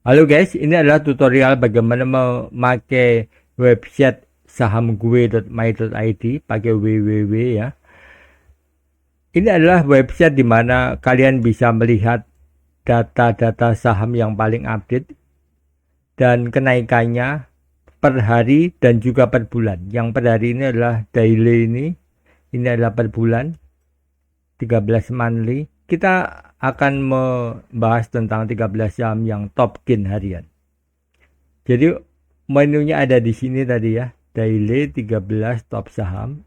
Halo guys, ini adalah tutorial bagaimana memakai website sahamgue.my.id pakai www ya. Ini adalah website di mana kalian bisa melihat data-data saham yang paling update dan kenaikannya per hari dan juga per bulan. Yang per hari ini adalah daily ini adalah per bulan 13 monthly. Kita akan membahas tentang 13 saham yang top gain harian. Jadi menunya ada di sini tadi ya, daily 13 top saham.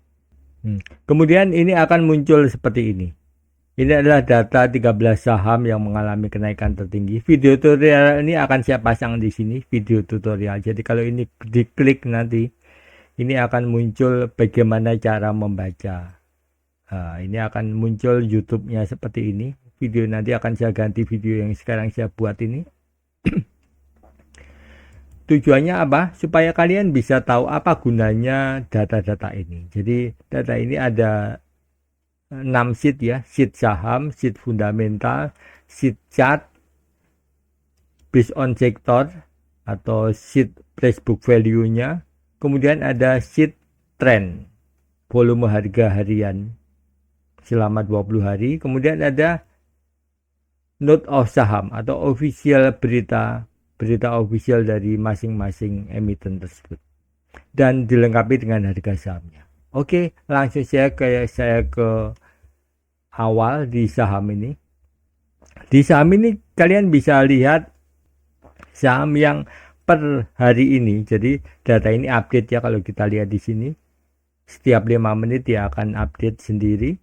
Kemudian ini akan muncul seperti ini. Ini adalah data 13 saham yang mengalami kenaikan tertinggi. Video tutorial ini akan saya pasang di sini, video tutorial. Jadi kalau ini diklik nanti, ini akan muncul bagaimana cara membaca. Ini akan muncul YouTube-nya seperti ini. Video nanti akan saya ganti video yang sekarang saya buat ini. Tujuannya apa? Supaya kalian bisa tahu apa gunanya data-data ini. Jadi data ini ada 6 sheet ya, sheet saham, sheet fundamental, sheet chart, based on sector atau sheet price book value-nya. Kemudian ada sheet trend, volume harga harian selama 20 hari. Kemudian ada note of saham atau official berita official dari masing-masing emiten tersebut dan dilengkapi dengan harga sahamnya. Oke, langsung saya ke awal di saham ini. Di saham ini kalian bisa lihat saham yang per hari ini. Jadi data ini update ya, kalau kita lihat di sini. Setiap 5 menit dia akan update sendiri.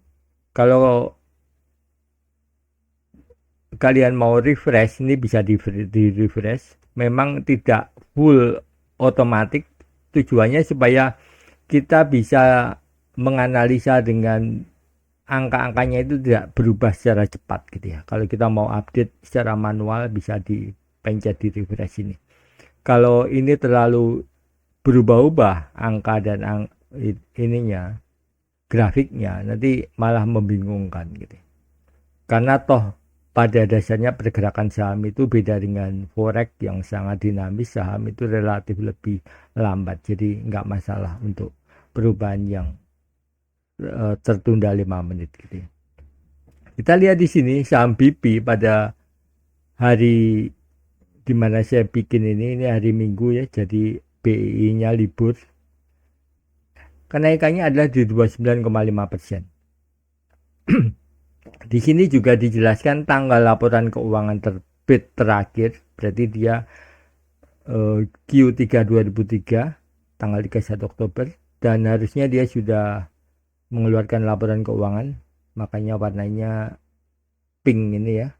Kalau kalian mau refresh, ini bisa di refresh. Memang tidak full otomatis, tujuannya supaya kita bisa menganalisa dengan angka-angkanya itu tidak berubah secara cepat gitu ya. Kalau kita mau update secara manual bisa dipencet di refresh ini. Kalau ini terlalu berubah-ubah angka dan ininya, grafiknya, nanti malah membingungkan gitu. Karena toh pada dasarnya pergerakan saham itu beda dengan forex yang sangat dinamis. Saham itu relatif lebih lambat, jadi nggak masalah untuk perubahan yang tertunda 5 menit gitu. Kita lihat di sini saham BP pada hari dimana saya bikin ini hari Minggu ya, jadi BI-nya libur. Kenaikannya adalah di 29,5%. Di sini juga dijelaskan tanggal laporan keuangan terbit terakhir, berarti dia Q3 2003 tanggal 31 Oktober, dan harusnya dia sudah mengeluarkan laporan keuangan, makanya warnanya pink ini ya.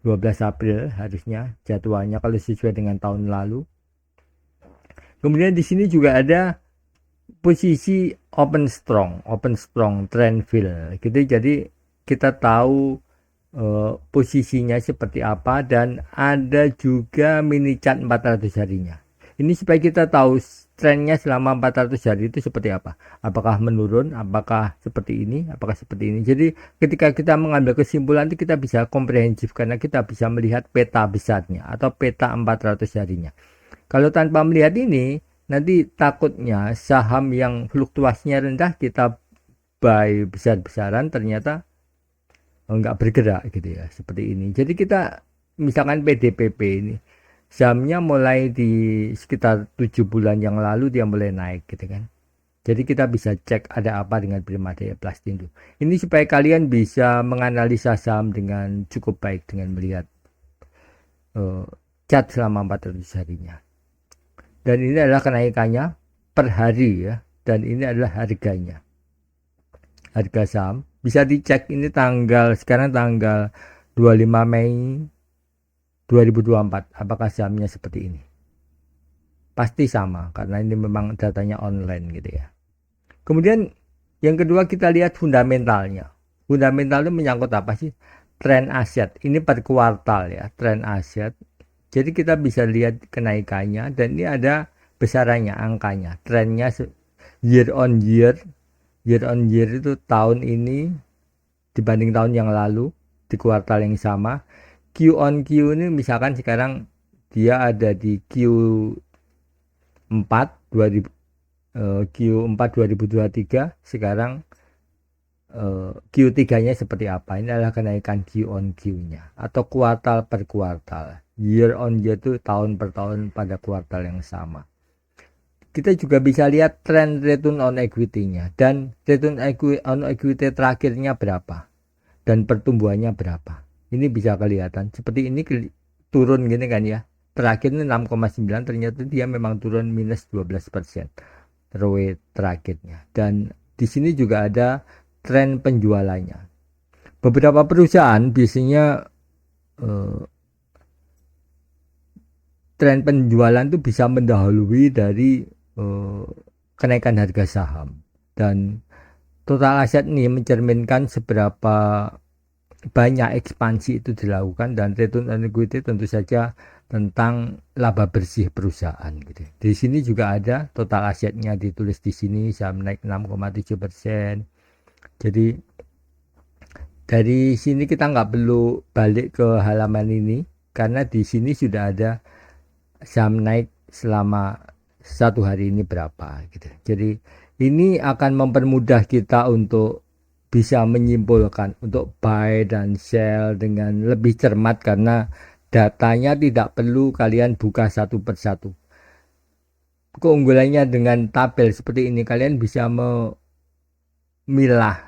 12 April harusnya jadwalnya kalau sesuai dengan tahun lalu. Kemudian di sini juga ada posisi open strong trend fill gitu. Jadi kita tahu posisinya seperti apa, dan ada juga mini chart 400 harinya. Ini supaya kita tahu trennya selama 400 hari itu seperti apa. Apakah menurun, apakah seperti ini, apakah seperti ini. Jadi ketika kita mengambil kesimpulan itu kita bisa komprehensif karena kita bisa melihat peta besarnya atau peta 400 harinya. Kalau tanpa melihat ini, nanti takutnya saham yang fluktuasinya rendah kita buy besar-besaran, ternyata nggak bergerak gitu ya, seperti ini. Jadi kita misalkan PDPP ini sahamnya mulai di sekitar 7 bulan yang lalu dia mulai naik gitu kan. Jadi kita bisa cek ada apa dengan Primadaya Plastindo. Ini supaya kalian bisa menganalisa saham dengan cukup baik dengan melihat chart selama 400 harinya. Dan ini adalah kenaikannya per hari ya, dan ini adalah harganya. Harga saham bisa dicek, ini sekarang tanggal 25 Mei 2024, apakah sahamnya seperti ini. Pasti sama karena ini memang datanya online gitu ya. Kemudian yang kedua kita lihat fundamentalnya. Fundamental itu menyangkut apa sih? Tren aset. Ini per kuartal ya, tren aset. Jadi kita bisa lihat kenaikannya, dan ini ada besarannya, angkanya. Trennya year on year itu tahun ini dibanding tahun yang lalu di kuartal yang sama. Q on Q ini misalkan sekarang dia ada di Q4 Q4 2023. Sekarang Q3-nya seperti apa? Ini adalah kenaikan Q on Q-nya atau kuartal per kuartal. Year on year itu tahun per tahun pada kuartal yang sama. Kita juga bisa lihat tren return on equity-nya dan return on equity terakhirnya berapa dan pertumbuhannya berapa. Ini bisa kelihatan. Seperti ini turun gini kan ya. Terakhir ini 6,9, ternyata dia memang turun minus 12% ROE terakhirnya. Dan di sini juga ada tren penjualannya. Beberapa perusahaan biasanya tren penjualan itu bisa mendahului dari kenaikan harga saham. Dan total aset ini mencerminkan seberapa banyak ekspansi itu dilakukan, dan return on equity tentu saja tentang laba bersih perusahaan gitu. Di sini juga ada total asetnya ditulis di sini, saham naik 6,7%. Jadi dari sini kita nggak perlu balik ke halaman ini karena di sini sudah ada saham naik selama satu hari ini berapa gitu. Jadi ini akan mempermudah kita untuk bisa menyimpulkan untuk buy dan sell dengan lebih cermat karena datanya tidak perlu kalian buka satu persatu. Keunggulannya dengan tabel seperti ini, kalian bisa memilah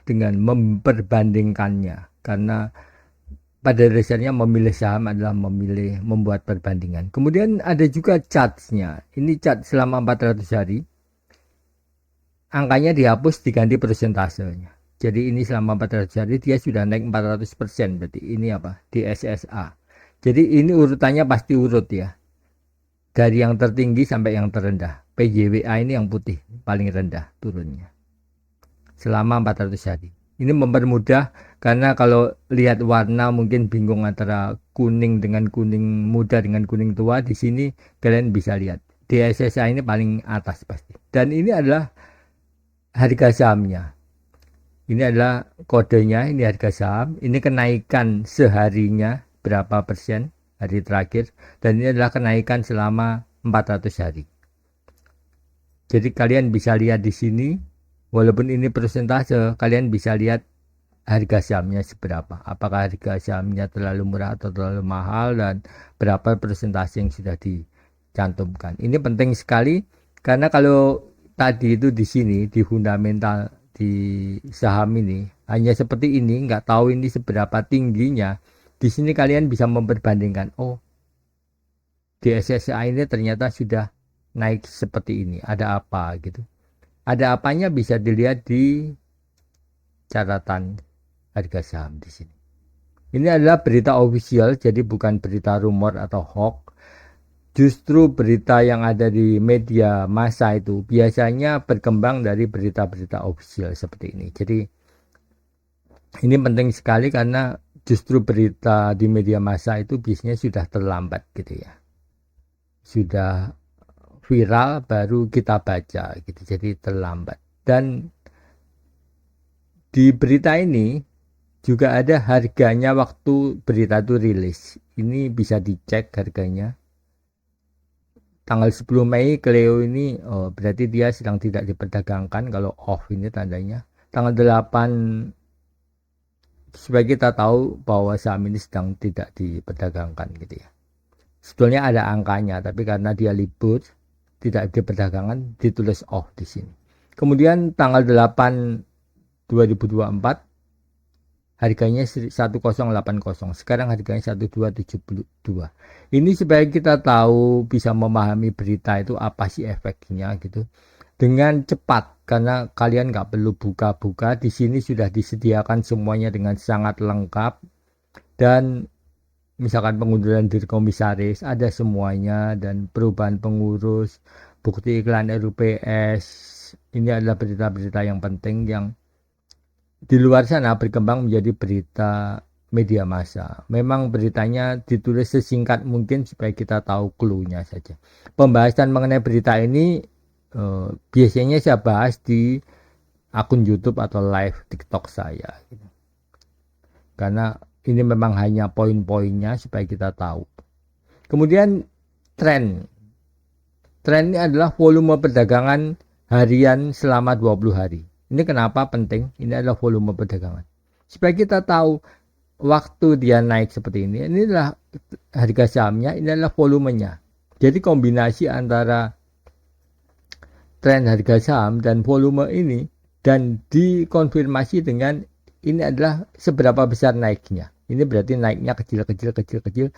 dengan memperbandingkannya, karena pada dasarnya memilih saham adalah membuat perbandingan. Kemudian ada juga chartnya. Ini chart selama 400 hari. Angkanya dihapus diganti persentasenya. Jadi ini selama 400 hari dia sudah naik 400%. Berarti ini apa? Di SSA. Jadi ini urutannya pasti urut ya. Dari yang tertinggi sampai yang terendah. PJWA ini yang putih, paling rendah turunnya. Selama 400 hari. Ini mempermudah karena kalau lihat warna mungkin bingung antara kuning dengan kuning muda dengan kuning tua. Di sini kalian bisa lihat di SSA ini paling atas pasti. Dan ini adalah harga sahamnya. Ini adalah kodenya, ini harga saham. Ini kenaikan seharinya berapa persen hari terakhir, dan ini adalah kenaikan selama 400 hari. Jadi kalian bisa lihat di sini. Walaupun ini persentase, kalian bisa lihat harga sahamnya seberapa. Apakah harga sahamnya terlalu murah atau terlalu mahal, dan berapa persentase yang sudah dicantumkan. Ini penting sekali karena kalau tadi itu di sini di fundamental di saham ini hanya seperti ini, nggak tahu ini seberapa tingginya. Di sini kalian bisa memperbandingkan. Oh, di SSI ini ternyata sudah naik seperti ini. Ada apa gitu? Ada apanya bisa dilihat di catatan harga saham di sini. Ini adalah berita official, jadi bukan berita rumor atau hoax. Justru berita yang ada di media massa itu biasanya berkembang dari berita-berita official seperti ini. Jadi ini penting sekali karena justru berita di media massa itu biasanya sudah terlambat gitu ya. Sudah viral baru kita baca gitu, jadi terlambat. Dan di berita ini juga ada harganya waktu berita itu rilis. Ini bisa dicek harganya. Tanggal 10 Mei Cleo ini berarti dia sedang tidak diperdagangkan. Kalau off ini tandanya. Tanggal 8 supaya kita tahu bahwa saham ini sedang tidak diperdagangkan gitu ya. Sebetulnya ada angkanya, tapi karena dia libur tidak diperdagangkan, ditulis off di sini. Kemudian tanggal 8 2024 harganya 1080, sekarang harganya 1272. Ini supaya kita tahu, bisa memahami berita itu apa sih efeknya gitu dengan cepat, karena kalian nggak perlu buka-buka. Di sini sudah disediakan semuanya dengan sangat lengkap, dan misalkan pengunduran diri komisaris ada semuanya, dan perubahan pengurus, bukti iklan RUPS. Ini adalah berita-berita yang penting yang di luar sana berkembang menjadi berita media massa. Memang beritanya ditulis sesingkat mungkin supaya kita tahu clue-nya saja. Pembahasan mengenai berita ini biasanya saya bahas di akun YouTube atau live TikTok saya gitu. Karena ini memang hanya poin-poinnya supaya kita tahu. Kemudian tren. Tren ini adalah volume perdagangan harian selama 20 hari. Ini kenapa penting? Ini adalah volume perdagangan. Supaya kita tahu waktu dia naik seperti ini adalah harga sahamnya, ini adalah volumenya. Jadi kombinasi antara tren harga saham dan volume ini dan dikonfirmasi dengan ini adalah seberapa besar naiknya. Ini berarti naiknya kecil.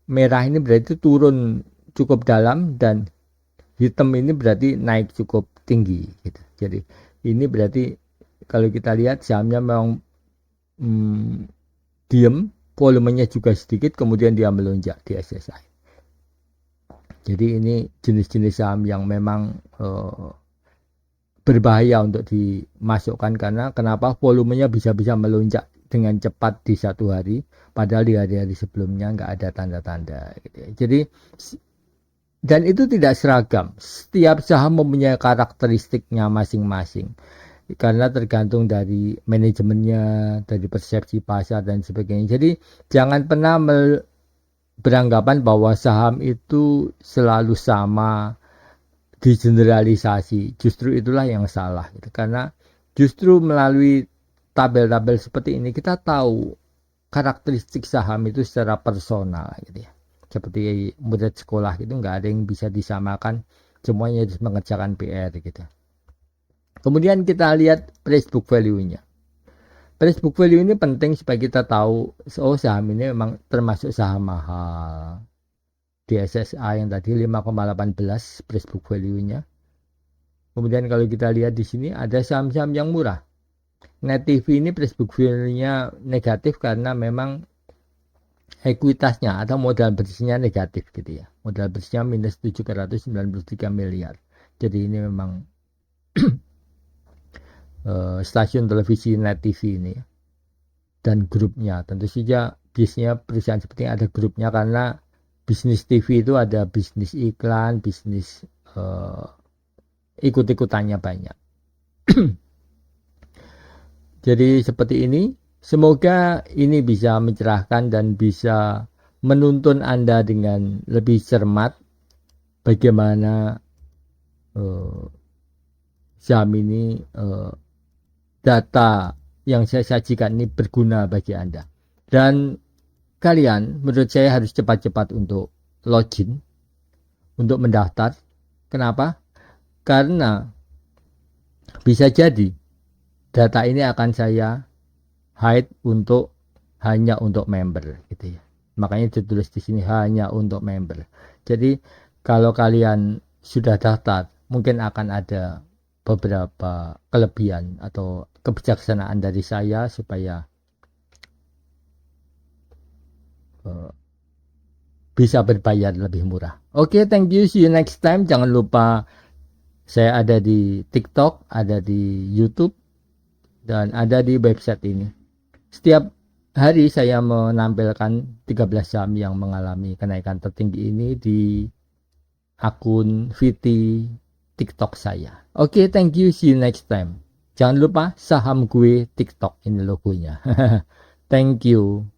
Merah ini berarti turun cukup dalam dan hitam ini berarti naik cukup tinggi gitu. Jadi ini berarti kalau kita lihat sahamnya memang diam, volumenya juga sedikit, kemudian dia melonjak di SSI. Jadi ini jenis-jenis saham yang memang berbahaya untuk dimasukkan, karena kenapa volumenya bisa-bisa melonjak dengan cepat di satu hari, padahal di hari-hari sebelumnya nggak ada tanda-tanda gitu ya. Jadi dan itu tidak seragam, setiap saham mempunyai karakteristiknya masing-masing karena tergantung dari manajemennya, dari persepsi pasar dan sebagainya. Jadi jangan pernah beranggapan bahwa saham itu selalu sama, digeneralisasi. Justru itulah yang salah gitu. Karena justru melalui tabel-tabel seperti ini kita tahu karakteristik saham itu secara personal gitu ya. Seperti murid sekolah gitu, nggak ada yang bisa disamakan, semuanya harus mengerjakan PR gitu. Kemudian kita lihat price book value-nya. Price book value ini penting supaya kita tahu saham ini memang termasuk saham mahal. Di SSI yang tadi 5,18 price book value-nya. Kemudian kalau kita lihat di sini ada saham-saham yang murah. Net TV ini price book value-nya negatif karena memang ekuitasnya atau modal bersihnya negatif gitu ya. Modal bersihnya minus 793 miliar. Jadi ini memang stasiun televisi Net TV ini ya. Dan grupnya tentu saja biasanya perusahaan seperti ini ada grupnya, karena bisnis TV itu ada bisnis iklan, bisnis ikut-ikutannya banyak. Jadi seperti ini, semoga ini bisa mencerahkan dan bisa menuntun Anda dengan lebih cermat bagaimana saham ini, data yang saya sajikan ini berguna bagi Anda. Dan kalian menurut saya harus cepat-cepat untuk login, untuk mendaftar. Kenapa? Karena bisa jadi data ini akan saya hide hanya untuk member gitu ya. Makanya ditulis di sini hanya untuk member. Jadi kalau kalian sudah daftar, mungkin akan ada beberapa kelebihan atau kebijaksanaan dari saya supaya bisa berbayar lebih murah. Oke, thank you, see you next time. Jangan lupa saya ada di TikTok, ada di YouTube, dan ada di website ini. Setiap hari saya menampilkan 13 saham yang mengalami kenaikan tertinggi ini di akun VT TikTok saya. Oke, thank you, see you next time. Jangan lupa saham gue TikTok, ini logonya. Thank you.